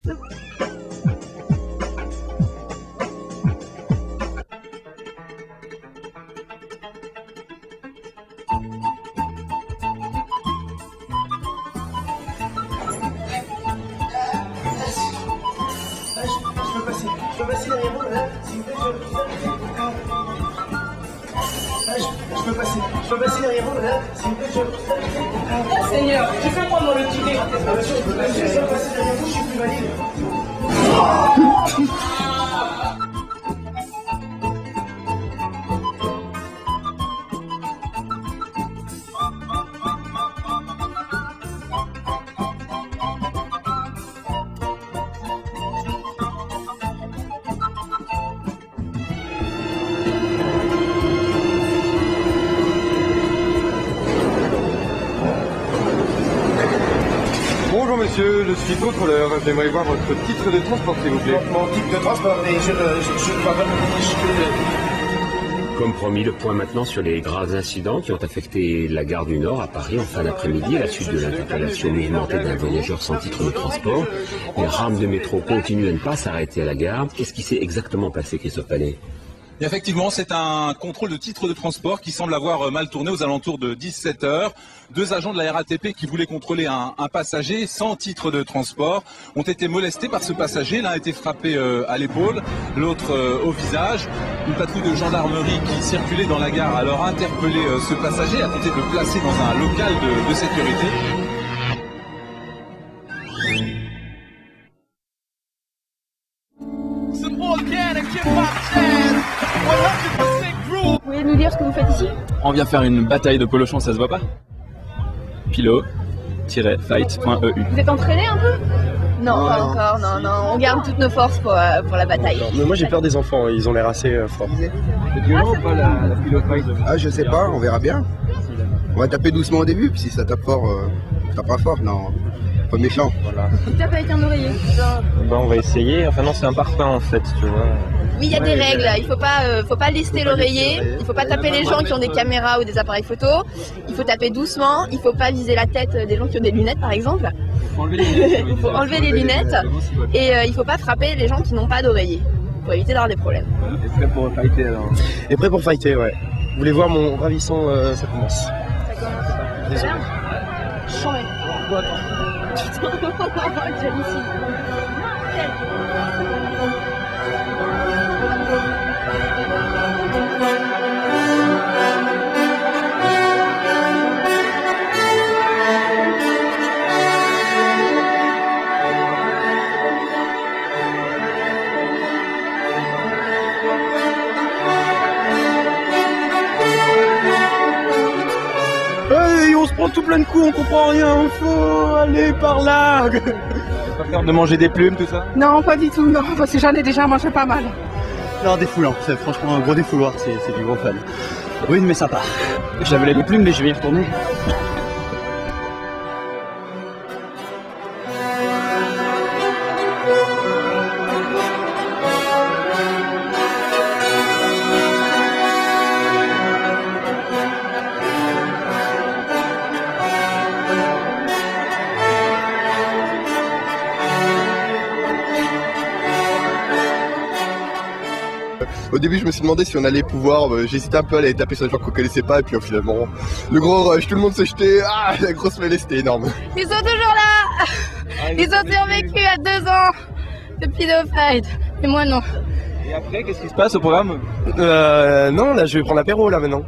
Je peux passer derrière vous, là, s'il vous plaît, je peux passer derrière vous, là, s'il vous plaît, Oh Seigneur, je fais prendre le ticket. Monsieur, je peux passer derrière vous, je suis plus valide. Bonjour monsieur, je suis contrôleur. J'aimerais voir votre titre de transport s'il vous plaît. Mon titre de transport, mais je ne vois pas me fiche. Comme promis, le point maintenant sur les graves incidents qui ont affecté la gare du Nord à Paris en fin d'après-midi à la suite de l'interpellation mouvementée d'un voyageur sans titre de transport. Les rames de métro continuent à ne pas s'arrêter à la gare. Qu'est-ce qui s'est exactement passé, Christophe Palais ? Et effectivement, c'est un contrôle de titre de transport qui semble avoir mal tourné aux alentours de 17 h. Deux agents de la RATP qui voulaient contrôler un passager sans titre de transport ont été molestés par ce passager. L'un a été frappé à l'épaule, l'autre au visage. Une patrouille de gendarmerie qui circulait dans la gare a alors interpellé ce passager, a tenté de le placer dans un local de sécurité. Vous pouvez nous dire ce que vous faites ici? On vient faire une bataille de polochon, ça se voit pas? Pilo-fight.eu. Vous êtes entraîné un peu? Non, pas encore, non. On garde toutes nos forces pour la bataille. Mais moi j'ai peur des enfants, ils ont l'air assez forts. C'est violent ou pas la pilo-fight? Ah, je sais pas, on verra bien. On va taper doucement au début, puis si ça tape fort, ça tapera fort, non. Pas méchant. Voilà. Tu tapes avec un oreiller. Ben, on va essayer, enfin non c'est un parfum en fait, tu vois. Oui, il y a des règles, il faut pas lester l'oreiller, il faut pas taper les gens qui ont des caméras ou des appareils photo, il faut taper doucement, il faut pas viser la tête des gens qui ont des lunettes par exemple. Il faut enlever les lunettes et il faut pas frapper les gens qui n'ont pas d'oreiller pour éviter d'avoir des problèmes. Et prêt pour fighter alors? Et prêt pour fighter, ouais. Vous voulez voir mon ravissant, ça commence. Ça commence. Désolé. Chambé. Putain, quelle ici. Hey, on se prend tout plein de coups, on comprend rien, il faut aller par là. Pas peur de manger des plumes, tout ça? Non, pas du tout, non, parce que j'en ai déjà mangé pas mal. Non, défoulant, c'est franchement un gros défouloir, c'est du gros fun. Oui, mais sympa. J'avais les plumes, mais je vais y retourner. Au début, je me suis demandé si on allait pouvoir, j'hésitais un peu à aller taper sur les gens qu'on connaissait pas, et puis finalement, le gros rush, tout le monde se jetait, la grosse mêlée, c'était énorme. Ils sont toujours là. Ils ont survécu à 2 ans de Pilo-fight. Et moi non. Et après, qu'est-ce qui se passe au programme? Non, là je vais prendre l'apéro là maintenant.